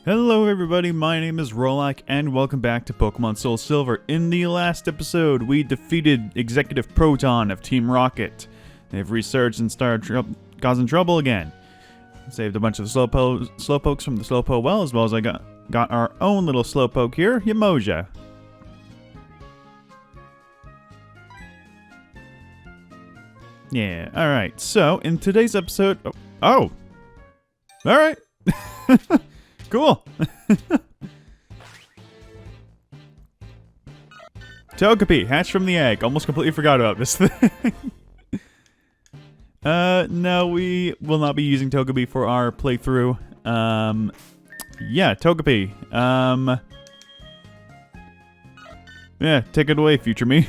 Hello everybody, my name is Rolak and welcome back to Pokemon Soul Silver. In the last episode, we defeated Executive Proton of Team Rocket. They've resurged and started causing trouble again. Saved a bunch of Slowpokes from the Slowpoke well, as I got our own little Slowpoke here, Yamoja. Yeah, alright, so in today's episode... Oh! Alright! Cool! Togepi, hatched from the egg. Almost completely forgot about this thing. No, we will not be using Togepi for our playthrough. Yeah, Togepi. Yeah, take it away, future me.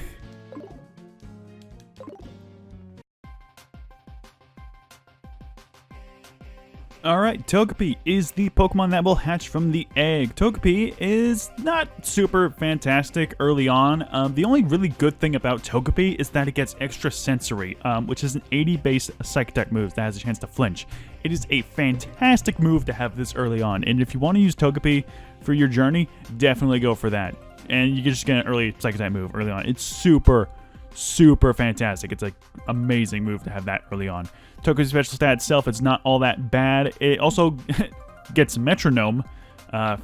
Alright, Togepi is the Pokemon that will hatch from the egg. Togepi is not super fantastic early on. The only really good thing about Togepi is that it gets extra sensory, which is an 80 base Psychic move that has a chance to flinch. It is a fantastic move to have this early on, and if you want to use Togepi for your journey, definitely go for that. And you can just get an early Psychic move early on. It's super fantastic. It's an amazing move to have that early on. Togepi's special stat itself, it's not all that bad. It also gets Metronome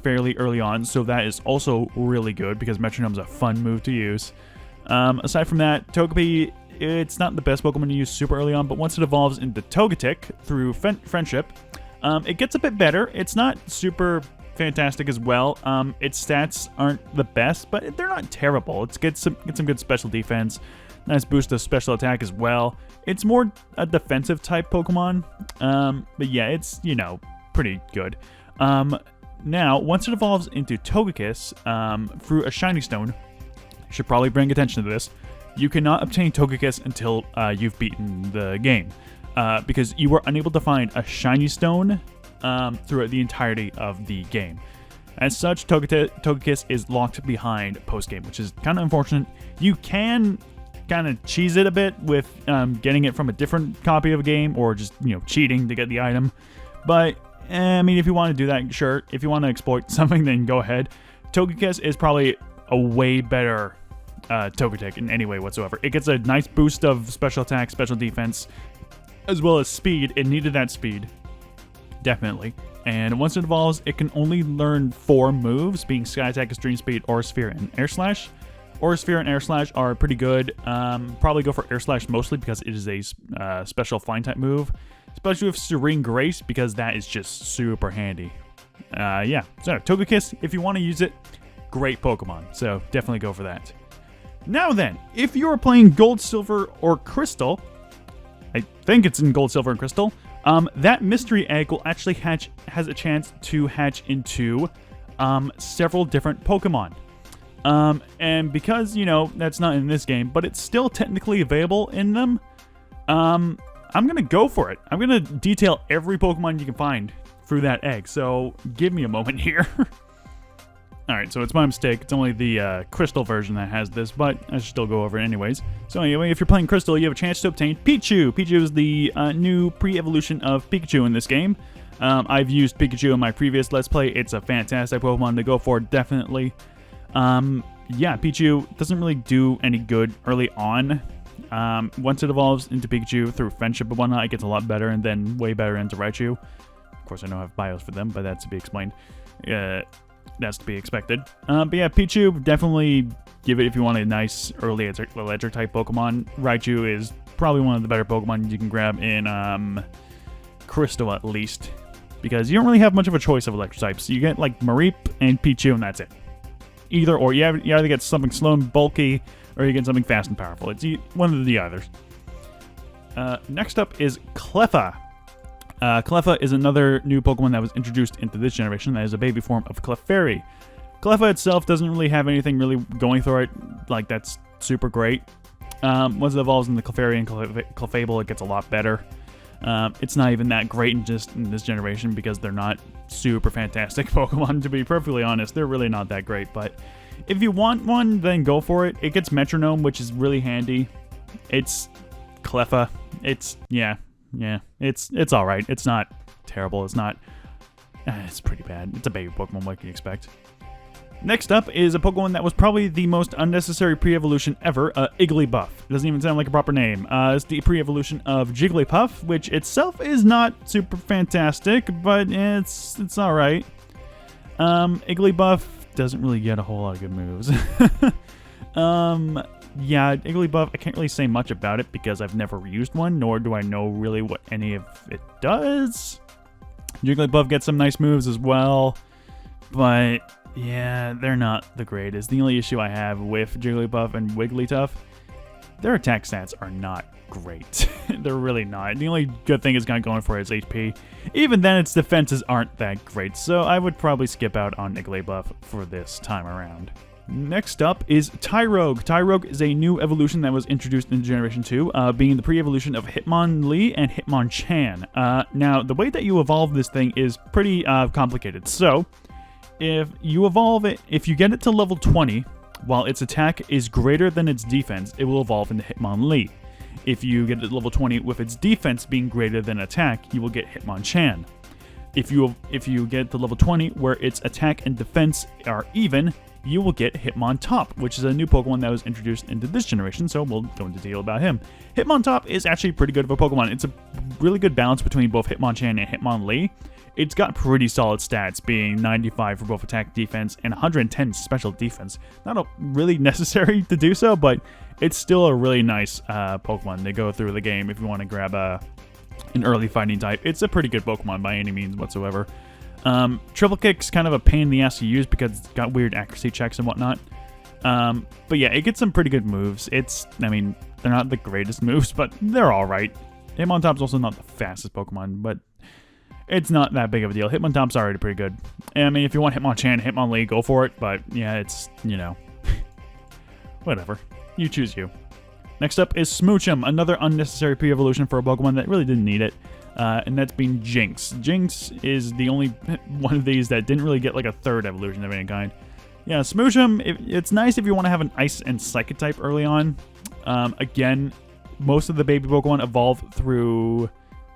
fairly early on, so that is also really good because Metronome's a fun move to use. Aside from that, Togepi, it's not the best Pokemon to use super early on, but once it evolves into Togetic through Friendship, it gets a bit better. It's not super fantastic as well. Its stats aren't the best, but they're not terrible. It gets some good special defense, nice boost of special attack as well. It's more a defensive type Pokemon, but yeah, it's, you know, pretty good. Now, once it evolves into Togekiss through a Shiny Stone, you should probably bring attention to this. You cannot obtain Togekiss until you've beaten the game, because you were unable to find a Shiny Stone throughout the entirety of the game. As such, Togekiss is locked behind post-game, which is kind of unfortunate. You can kind of cheese it a bit with getting it from a different copy of a game, or just, you know, cheating to get the item. But, I mean, if you want to do that, sure. If you want to exploit something, then go ahead. Togekiss is probably a way better Togetic in any way whatsoever. It gets a nice boost of special attack, special defense, as well as speed. It needed that speed. Definitely. And once it evolves, it can only learn 4 moves, being Sky Attack, Extreme Speed, Aura Sphere, and Air Slash. Aura Sphere and Air Slash are pretty good. Probably go for Air Slash mostly because it is a special flying type move. Especially with Serene Grace, because that is just super handy. Yeah, so Togekiss, if you want to use it, great Pokemon. So definitely go for that. Now then, if you're playing Gold, Silver, or Crystal, I think it's in Gold, Silver, and Crystal, that mystery egg will actually has a chance to hatch into several different Pokemon. And because, you know, that's not in this game, but it's still technically available in them, I'm gonna go for it. I'm gonna detail every Pokemon you can find through that egg, so give me a moment here. Alright, so it's my mistake. It's only the Crystal version that has this, but I should still go over it anyways. So anyway, if you're playing Crystal, you have a chance to obtain Pichu. Pichu is the new pre-evolution of Pikachu in this game. I've used Pikachu in my previous Let's Play. It's a fantastic Pokemon to go for, definitely. Yeah, Pichu doesn't really do any good early on. Once it evolves into Pikachu through Friendship and whatnot, it gets a lot better, and then way better into Raichu. Of course, I don't have bios for them, but that's to be explained. That's to be expected. But yeah, Pichu, definitely give it if you want a nice early electric type Pokemon. Raichu is probably one of the better Pokemon you can grab in Crystal, at least, because you don't really have much of a choice of electric types. You get like Mareep and Pichu, and that's it. Either or. You either get something slow and bulky, or you get something fast and powerful. It's one of the others. Next up is Cleffa. Cleffa is another new Pokemon that was introduced into this generation that is a baby form of Clefairy. Cleffa itself doesn't really have anything really going through it, like that's super great. Once it evolves into Clefairy and Clefable, it gets a lot better. It's not even that great in this generation because they're not super fantastic Pokemon, to be perfectly honest. They're really not that great, but if you want one, then go for it. It gets Metronome, which is really handy. It's Cleffa. It's, yeah, it's alright. It's not terrible. It's not It's pretty bad. It's a baby Pokemon, what can you expect? Next up is a Pokemon that was probably the most unnecessary pre-evolution ever, Igglybuff. It doesn't even sound like a proper name. It's the pre-evolution of Jigglypuff, which itself is not super fantastic, but it's alright. Igglybuff doesn't really get a whole lot of good moves. Yeah, Igglybuff, I can't really say much about it because I've never used one, nor do I know really what any of it does. Jigglypuff gets some nice moves as well, but yeah, they're not the greatest. The only issue I have with Jigglypuff and Wigglytuff, their attack stats are not great. They're really not. The only good thing it's got going for it is HP. Even then, its defenses aren't that great, so I would probably skip out on Igglybuff for this time around. Next up is Tyrogue. Tyrogue is a new evolution that was introduced in Generation 2, being the pre-evolution of Hitmonlee and Hitmonchan. Now, the way that you evolve this thing is pretty complicated. So, if you evolve it, if you get it to level 20, while its attack is greater than its defense, it will evolve into Hitmonlee. If you get it to level 20 with its defense being greater than attack, you will get Hitmonchan. If you get to level 20 where its attack and defense are even, you will get Hitmontop, which is a new Pokemon that was introduced into this generation, so we'll go into detail about him. Hitmontop is actually pretty good of a Pokemon. It's a really good balance between both Hitmonchan and Hitmonlee. It's got pretty solid stats, being 95 for both attack defense and 110 special defense. Not really necessary to do so, but it's still a really nice Pokemon to go through the game if you want to grab an early fighting type. It's a pretty good Pokemon by any means whatsoever. Triple Kick's kind of a pain in the ass to use because it's got weird accuracy checks and whatnot. But yeah, it gets some pretty good moves. I mean, they're not the greatest moves, but they're alright. Hitmontop's also not the fastest Pokemon, but it's not that big of a deal. Hitmontop's already pretty good. I mean, if you want Hitmonchan, Hitmonlee, go for it, but yeah, it's, you know, whatever. You choose you. Next up is Smoochum, another unnecessary pre-evolution for a Pokemon that really didn't need it. And that's being Jinx. Jinx is the only one of these that didn't really get like a third evolution of any kind. Yeah, Smoochum, it's nice if you want to have an Ice and Psychic type early on. Again, most of the baby Pokemon evolve through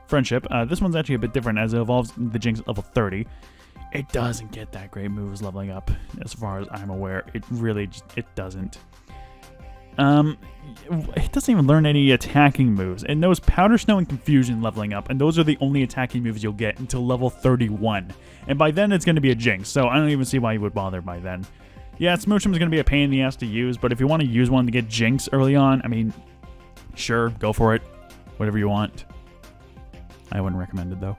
Friendship. This one's actually a bit different as it evolves the Jinx at level 30. It doesn't get that great moves leveling up, as far as I'm aware. It really it doesn't. It doesn't even learn any attacking moves, and those Powder Snow and Confusion leveling up, and those are the only attacking moves you'll get until level 31. And by then, it's going to be a Jinx, so I don't even see why you would bother by then. Yeah, Smoochum is going to be a pain in the ass to use, but if you want to use one to get Jinx early on, I mean, sure, go for it. Whatever you want. I wouldn't recommend it, though.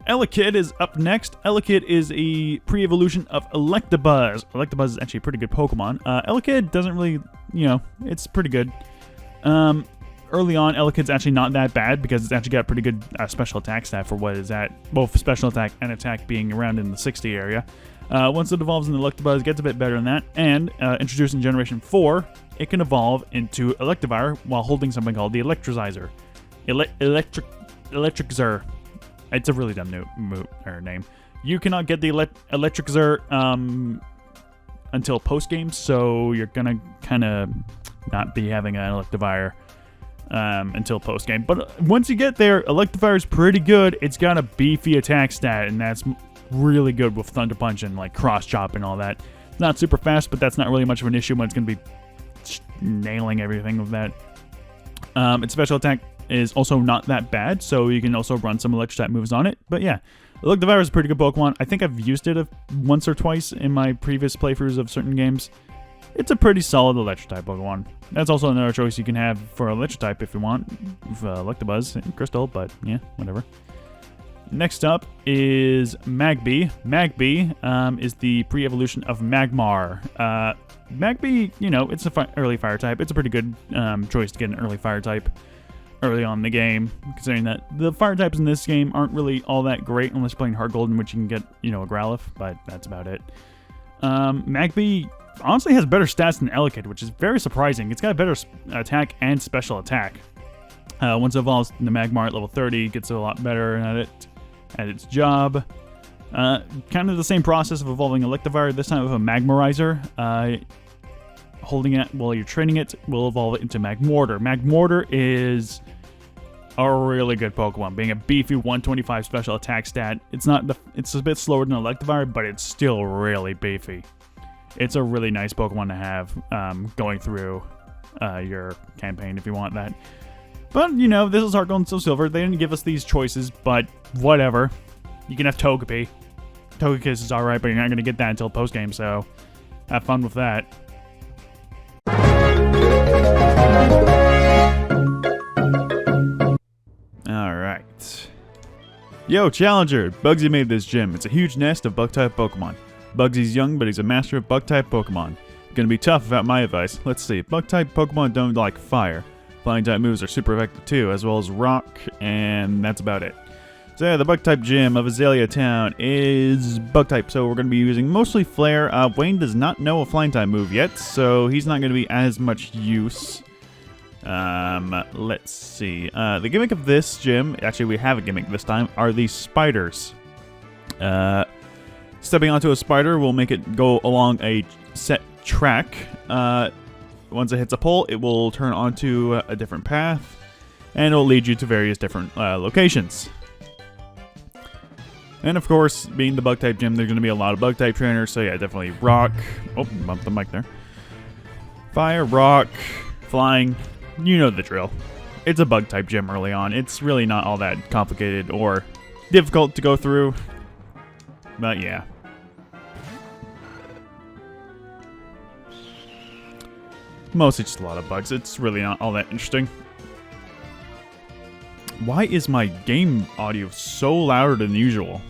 Elekid is up next. Elekid is a pre-evolution of Electabuzz. Electabuzz is actually a pretty good Pokemon. Elekid doesn't really, you know, it's pretty good. Early on, Elekid's actually not that bad because it's actually got a pretty good special attack stat for what is at, both special attack and attack being around in the 60 area. Once it evolves into Electabuzz, it gets a bit better than that. And introduced in Generation 4, it can evolve into Electivire while holding something called the Electrizizer. Electriczer. It's a really dumb name. You cannot get the Electriczer until post-game, so you're going to kind of not be having an Electivire until post-game. But once you get there, Electivire is pretty good. It's got a beefy attack stat, and that's really good with Thunder Punch and like Cross Chop and all that. It's not super fast, but that's not really much of an issue when it's going to be nailing everything with that. Its special attack is also not that bad, so you can also run some electric type moves on it. But yeah, Electivire is a pretty good Pokemon. I think I've used it once or twice in my previous playthroughs of certain games. It's a pretty solid electric type Pokemon. That's also another choice you can have for electric type if you want, with Electabuzz and Crystal, but yeah, whatever. Next up is Magby. Magby is the pre-evolution of Magmar. Magby, you know, it's an early fire type. It's a pretty good choice to get an early fire type early on in the game, considering that the fire types in this game aren't really all that great unless you're playing Heart Gold, in which you can get, you know, a Growlithe, but that's about it. Magby honestly has better stats than Elekid, which is very surprising. It's got a better attack and special attack. Once it evolves into Magmar at level 30, it gets a lot better at its job. Kind of the same process of evolving Electivire, this time with a Magmarizer. Holding it while you're training it will evolve it into Magmortar. Magmortar is a really good Pokemon, being a beefy 125 special attack stat. It's a bit slower than Electivire, but it's still really beefy. It's a really nice Pokemon to have going through your campaign if you want that. But, you know, this is Heart Gold and Soul Silver. They didn't give us these choices, but whatever. You can have Togepi. Togekiss is alright, but you're not going to get that until post-game, so have fun with that. Alright. Yo, Challenger! Bugsy made this gym. It's a huge nest of Bug-type Pokemon. Bugsy's young, but he's a master of Bug-type Pokemon. Gonna be tough without my advice. Let's see. Bug-type Pokemon don't like fire. Flying-type moves are super effective too, as well as rock, and that's about it. So yeah, the Bug-type gym of Azalea Town is Bug-type, so we're going to be using mostly Flare. Wayne does not know a Flying-type move yet, so he's not going to be as much use. Let's see. The gimmick of this gym, actually we have a gimmick this time, are these spiders. Stepping onto a spider will make it go along a set track. Once it hits a pole, it will turn onto a different path, and it'll lead you to various different locations. And of course, being the Bug-type gym, there's going to be a lot of Bug-type trainers, so yeah, definitely Rock. Oh, bumped the mic there. Fire, Rock, Flying, you know the drill. It's a Bug-type gym early on. It's really not all that complicated or difficult to go through, but yeah. Mostly just a lot of bugs. It's really not all that interesting. Why is my game audio so louder than usual?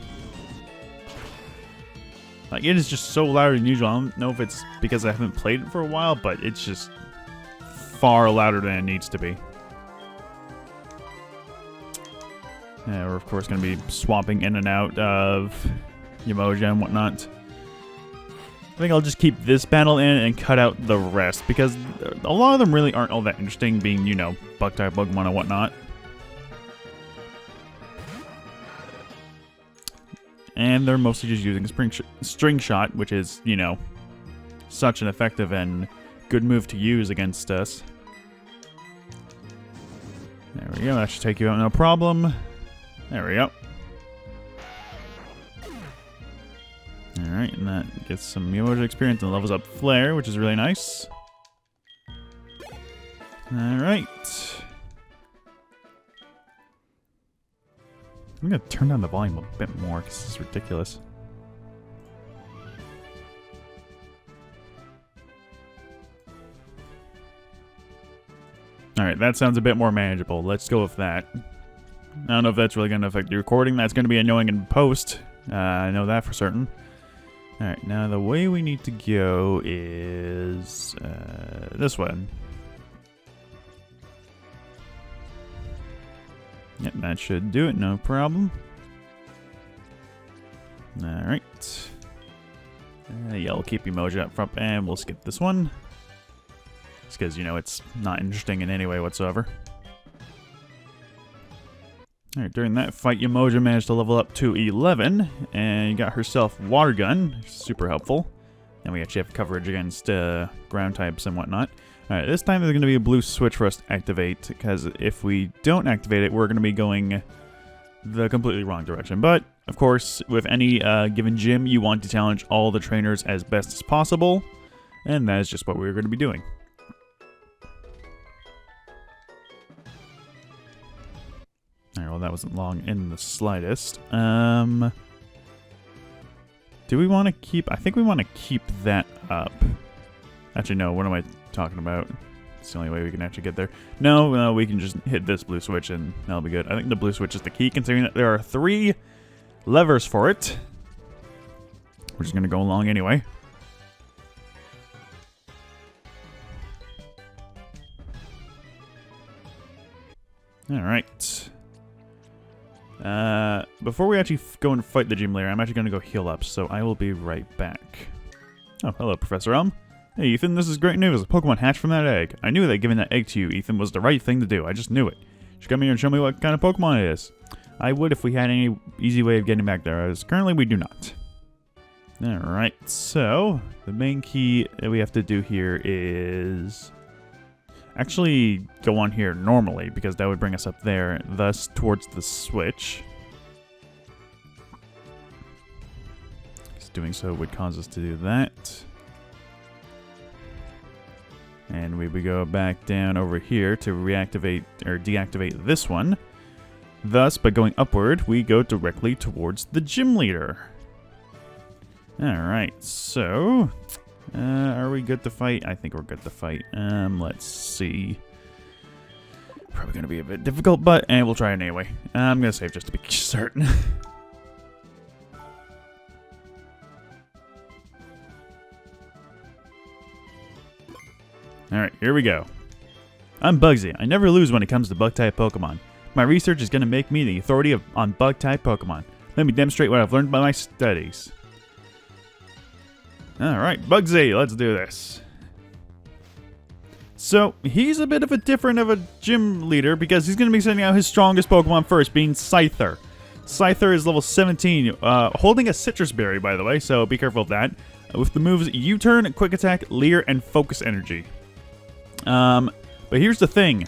Like, it is just so louder than usual. I don't know if it's because I haven't played it for a while, but it's just far louder than it needs to be. Yeah, we're of course going to be swapping in and out of Yamoja and whatnot. I think I'll just keep this battle in and cut out the rest, because a lot of them really aren't all that interesting, being, you know, Bug-type Pokemon and whatnot. And they're mostly just using String Shot, which is, you know, such an effective and good move to use against us. There we go, that should take you out no problem. There we go. Alright, and that gets some Yamoja experience and levels up Flare, which is really nice. Alright. I'm gonna turn down the volume a bit more because this is ridiculous. Alright, that sounds a bit more manageable. Let's go with that. I don't know if that's really going to affect the recording. That's going to be annoying in post. I know that for certain. Alright, now the way we need to go is this one. Yep, that should do it, no problem. Alright. Yeah, we'll keep Yamoja up front, and we'll skip this one. Just because, you know, it's not interesting in any way whatsoever. Alright, during that fight, Yamoja managed to level up to 11, and got herself Water Gun, super helpful. And we actually have coverage against ground types and whatnot. Alright, this time there's going to be a blue switch for us to activate, because if we don't activate it, we're going to be going the completely wrong direction. But, of course, with any given gym, you want to challenge all the trainers as best as possible, and that is just what we're going to be doing. Alright, well that wasn't long in the slightest. Do we want to keep... I think we want to keep that up. Actually, no, what am I talking about? It's the only way we can actually get there. No, we can just hit this blue switch and that'll be good. I think the blue switch is the key, considering that there are 3 levers for it. We're just going to go along anyway. Alright. Before we actually go and fight the gym leader, I'm actually going to go heal up, so I will be right back. Oh, hello, Professor Elm. Hey, Ethan, this is great news. A Pokemon hatched from that egg. I knew that giving that egg to you, Ethan, was the right thing to do. I just knew it. You should come here and show me what kind of Pokemon it is. I would if we had any easy way of getting back there, as currently we do not. Alright, so the main key that we have to do here is... actually go on here normally, because that would bring us up there, thus towards the switch. Doing so would cause us to do that. And we would go back down over here to reactivate or deactivate this one. Thus, by going upward, we go directly towards the gym leader. Alright, so... are we good to fight? I think we're good to fight. Let's see. Probably going to be a bit difficult, but we'll try it anyway. I'm going to save just to be certain. Alright, here we go. I'm Bugsy. I never lose when it comes to bug-type Pokemon. My research is going to make me the authority on bug-type Pokemon. Let me demonstrate what I've learned by my studies. Alright, Bugsy, let's do this. So, he's a bit of a gym leader because he's going to be sending out his strongest Pokemon first, being Scyther. Scyther is level 17, holding a Citrus Berry, by the way, so be careful of that. With the moves U-Turn, Quick Attack, Leer, and Focus Energy. But here's the thing.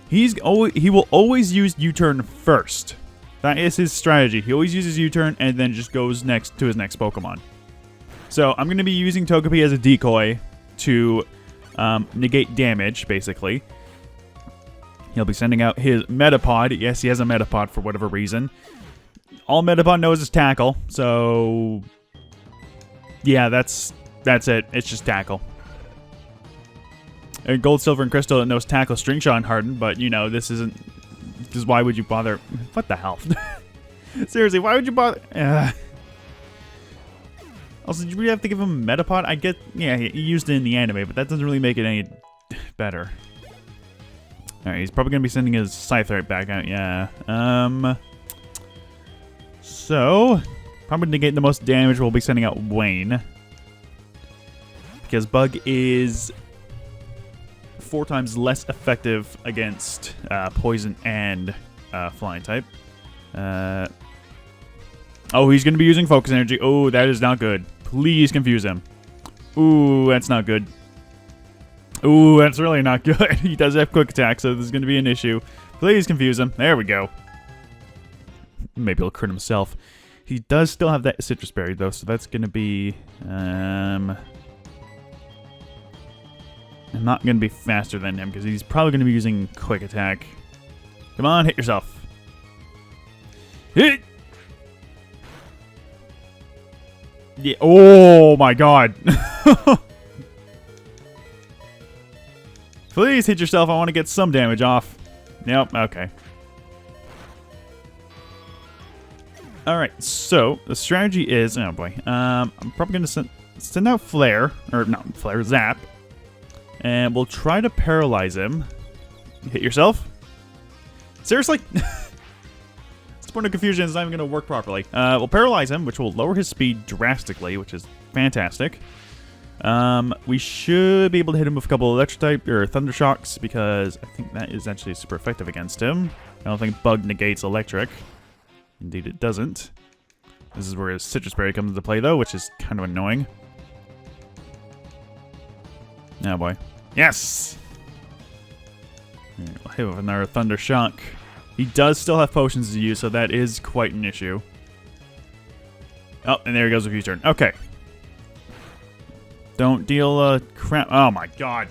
He will always use U-Turn first. That is his strategy. He always uses U-Turn and then just goes next to his next Pokemon. So I'm going to be using Togepi as a decoy to negate damage, basically. He'll be sending out his Metapod. Yes, he has a Metapod for whatever reason. All Metapod knows is Tackle, so... yeah, that's it. It's just Tackle. Gold, Silver, and Crystal that knows Tackle, String Shot, and Harden, but, you know, this isn't... because why would you bother... what the hell? Seriously, why would you bother... Also, did you really have to give him a Metapod? I get... yeah, he used it in the anime, but that doesn't really make it any better. Alright, he's probably going to be sending his Scyther back out, yeah. So... probably to negate the most damage, we'll be sending out Wayne. Because Bug is... 4 times less effective against Poison and Flying type. Oh, he's going to be using Focus Energy. Oh, that is not good. Please confuse him. Ooh, that's not good. Ooh, that's really not good. He does have Quick Attack, so this is going to be an issue. Please confuse him. There we go. Maybe he'll crit himself. He does still have that Citrus Berry, though, so that's going to be... I'm not going to be faster than him, because he's probably going to be using Quick Attack. Come on, hit yourself. Hit! Yeah. Oh, my God. Please hit yourself. I want to get some damage off. Yep, okay. Alright, so the strategy is... oh, boy. I'm probably going to send out Flare. Or, not Flare, Zap. And we'll try to paralyze him. Hit yourself? Seriously? This point of confusion is not even going to work properly. We'll paralyze him, which will lower his speed drastically, which is fantastic. We should be able to hit him with a couple of Electric type or Thunder Shocks, because I think that is actually super effective against him. I don't think Bug negates Electric. Indeed, it doesn't. This is where his Citrus Berry comes into play, though, which is kind of annoying. Oh, boy. Yes! We'll hit with another Thunder Shock. He does still have potions to use, so that is quite an issue. Oh, and there he goes with U-turn. Okay. Don't deal crap. Oh, my God.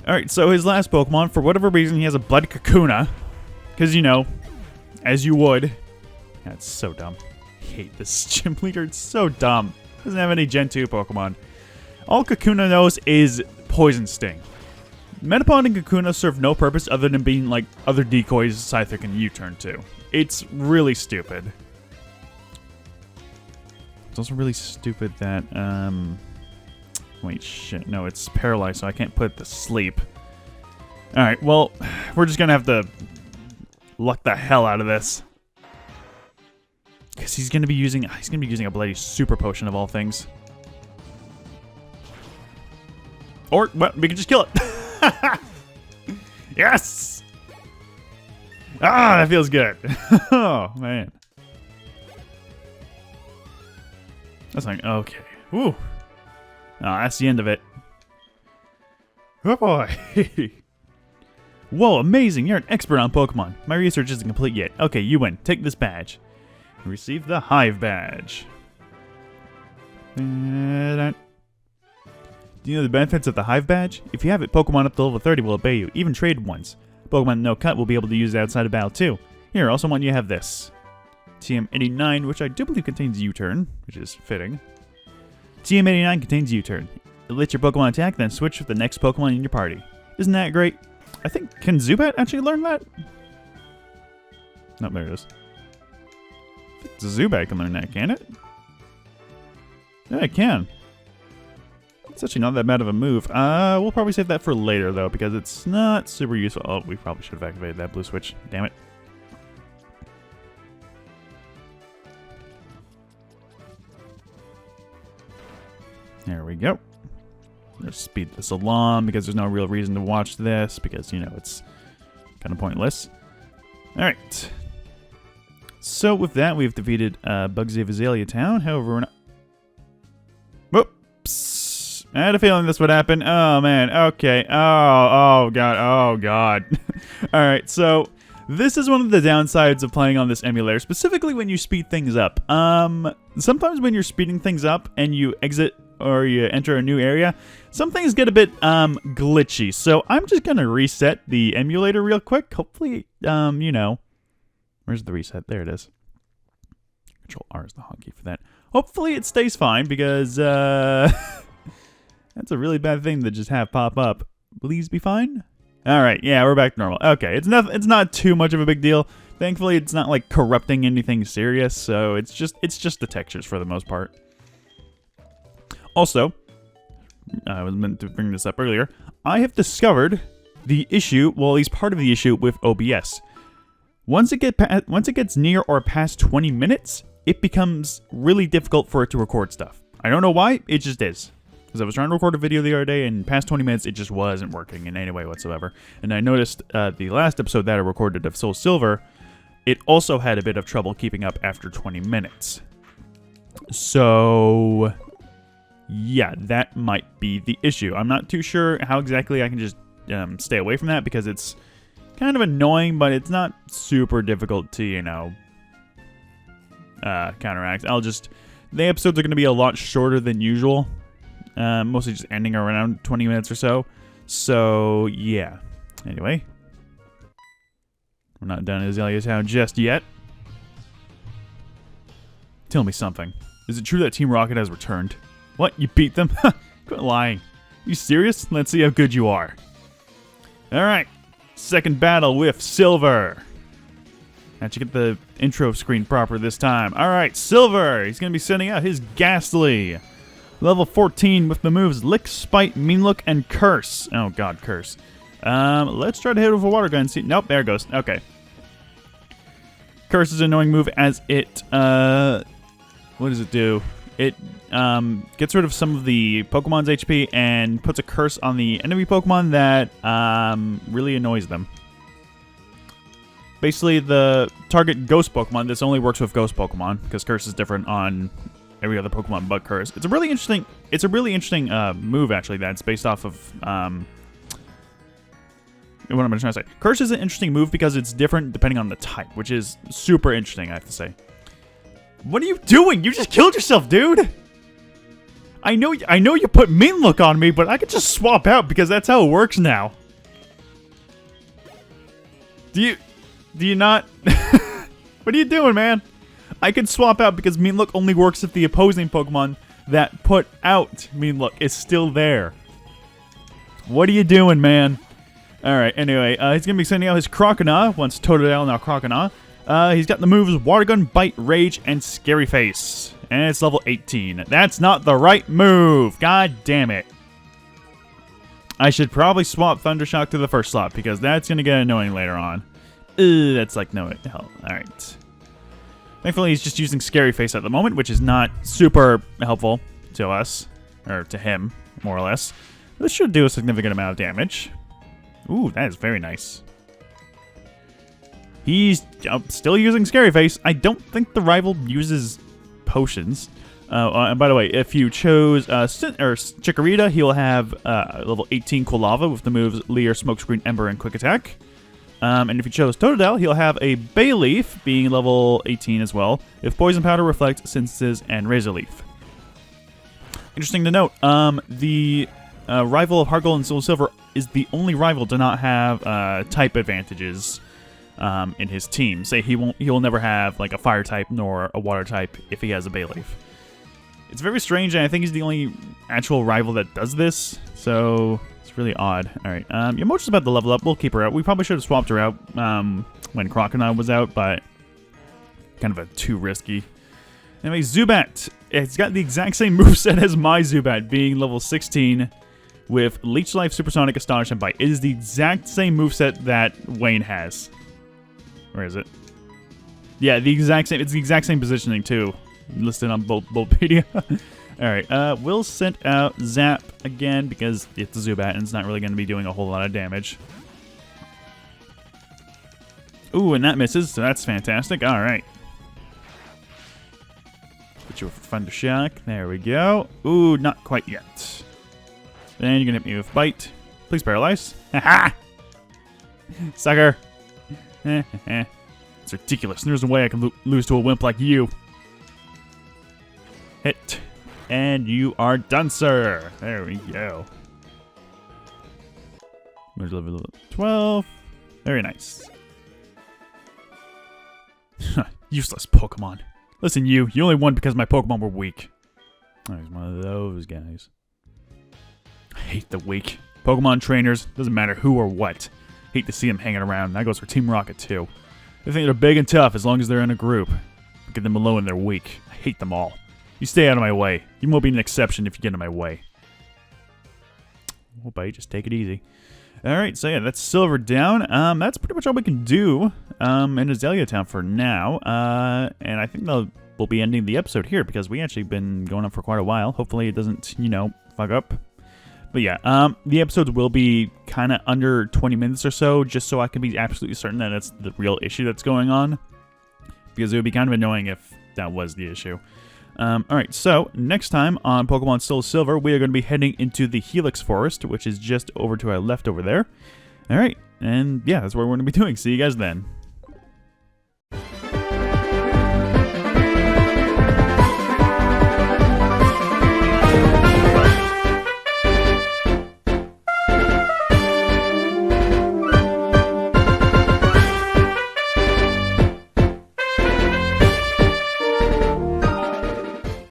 Alright, so his last Pokemon, for whatever reason, he has a Blood Kakuna. Because, you know, as you would. That's so dumb. I hate this gym leader. It's so dumb. Doesn't have any Gen 2 Pokemon. All Kakuna knows is Poison Sting. Metapod and Kakuna serve no purpose other than being like other decoys Scyther can U-turn to. It's really stupid. It's also really stupid that, wait, shit. No, it's paralyzed, so I can't put it to sleep. Alright, well, we're just gonna have to luck the hell out of this. Because he's gonna be using a bloody super potion of all things. Or, well, we can just kill it. Yes! Ah, that feels good. Oh, man. That's like, okay. Woo. Oh, that's the end of it. Oh boy. Whoa, amazing. You're an expert on Pokemon. My research isn't complete yet. Okay, you win. Take this badge. Receive the Hive badge. Do you know the benefits of the Hive badge? If you have it, Pokemon up to level 30 will obey you, even traded ones. Pokemon no cut will be able to use it outside of battle too. Here, also want you to have this. TM89, which I do believe contains U-turn, which is fitting. TM89 contains U-turn. It lets your Pokemon attack, then switch with the next Pokemon in your party. Isn't that great? I think, can Zubat actually learn that? No, there it is. I think Zubat can learn that, can it? Yeah, it can. It's actually not that bad of a move. We'll probably save that for later, though, because it's not super useful. Oh, we probably should have activated that blue switch. Damn it. There we go. Let's speed this along because there's no real reason to watch this because, you know, it's kind of pointless. Alright. So with that, we've defeated Bugsy of Azalea Town. However, we're not... Whoops. I had a feeling this would happen. Oh, man. Okay. Oh, God. Oh, God. Alright, so this is one of the downsides of playing on this emulator, specifically when you speed things up. Sometimes when you're speeding things up and you exit or you enter a new area, some things get a bit glitchy. So I'm just gonna reset the emulator real quick. Hopefully, you know, where's the reset? There it is. Control R is the hotkey for that. Hopefully it stays fine because that's a really bad thing to just have pop up. Please be fine. All right, yeah, we're back to normal. Okay, it's not too much of a big deal. Thankfully, it's not like corrupting anything serious. So it's just the textures for the most part. Also, I was meant to bring this up earlier, I have discovered the issue, well, at least part of the issue with OBS. Once it gets near or past 20 minutes, it becomes really difficult for it to record stuff. I don't know why, it just is. Because I was trying to record a video the other day, and past 20 minutes, it just wasn't working in any way whatsoever. And I noticed the last episode that I recorded of Soul Silver, it also had a bit of trouble keeping up after 20 minutes. So... yeah, that might be the issue. I'm not too sure how exactly I can just stay away from that because it's kind of annoying, but it's not super difficult to, you know, counteract. The episodes are going to be a lot shorter than usual, mostly just ending around 20 minutes or so. So, yeah. Anyway, we're not done in Azalea Town just yet. Tell me something. Is it true that Team Rocket has returned? What? You beat them? Quit lying. You serious? Let's see how good you are. Alright. Second battle with Silver. Actually get the intro screen proper this time. Alright, Silver. He's going to be sending out his Ghastly. Level 14 with the moves Lick, Spite, Mean Look, and Curse. Oh god, Curse. Let's try to hit it with a water gun. See, nope, there it goes. Okay. Curse is an annoying move as it, what does it do? It gets rid of some of the Pokemon's HP and puts a curse on the enemy Pokemon that really annoys them. Basically, the target Ghost Pokemon, this only works with Ghost Pokemon because Curse is different on every other Pokemon but Curse. It's a really interesting move actually that's based off of what am I trying to say? Curse is an interesting move because it's different depending on the type, which is super interesting, I have to say. What are you doing? You just killed yourself, dude! I know you put Mean Look on me, but I could just swap out because that's how it works now. Do you not... What are you doing, man? I could swap out because Mean Look only works if the opposing Pokemon that put out Mean Look is still there. What are you doing, man? Alright, anyway, he's going to be sending out his Croconaw, once Totodile, now Croconaw. He's got the moves Water Gun, Bite, Rage, and Scary Face. And it's level 18. That's not the right move. God damn it. I should probably swap Thundershock to the first slot because that's going to get annoying later on. That's like no hell. Alright. Thankfully, he's just using Scary Face at the moment, which is not super helpful to us. Or to him, more or less. This should do a significant amount of damage. Ooh, that is very nice. He's still using Scary Face. I don't think the rival uses potions. And by the way, if you chose Chikorita, he will have level 18 Quilava with the moves Leer, Smokescreen, Ember, and Quick Attack. And if you chose Totodile, he'll have a Bayleaf, being level 18 as well, with Poison Powder, Reflect, Synthesis, and Razor Leaf. Interesting to note, the rival of Heart Gold and Soul Silver is the only rival to not have type advantages in his team. Say he will never have like a Fire type nor a Water type if he has a Bayleaf. It's very strange, and I think he's the only actual rival that does this, so it's really odd. Alright, Yamocha's about to level up. We'll keep her out. We probably should have swapped her out when Crocodile was out, but kind of too risky. Anyway, Zubat. It's got the exact same moveset as my Zubat, being level 16 with Leech Life, Supersonic, Astonish, and Bite. It is the exact same moveset that Wayne has. Where is it? Yeah, the exact same. It's the exact same positioning, too. Listed on Bulbapedia. Alright, we'll send out Zap again because it's a Zubat and it's not really going to be doing a whole lot of damage. Ooh, and that misses, so that's fantastic. Alright. Put you with Thunder Shock. There we go. Ooh, not quite yet. Then you're going to hit me with Bite. Please paralyze. Haha! Sucker! It's ridiculous. There's no way I can lose to a wimp like you. Hit. And you are done, sir. There we go. Level 12. Very nice. Useless Pokemon. Listen, you only won because my Pokemon were weak. I was one of those guys. I hate the weak. Pokemon trainers, doesn't matter who or what. Hate to see them hanging around. That goes for Team Rocket, too. They think they're big and tough as long as they're in a group. Get them alone and they're weak. I hate them all. You stay out of my way. You won't be an exception if you get in my way. Oh, buddy, just take it easy. Alright, so yeah, that's Silver down. That's pretty much all we can do in Azalea Town for now. And I think we'll be ending the episode here because we actually been going on for quite a while. Hopefully it doesn't, fuck up. But yeah, the episodes will be kind of under 20 minutes or so, just so I can be absolutely certain that it's the real issue that's going on. Because it would be kind of annoying if that was the issue. Alright, so next time on Pokemon Soul Silver, we are going to be heading into the Helix Forest, which is just over to our left over there. Alright, and yeah, that's what we're going to be doing. See you guys then.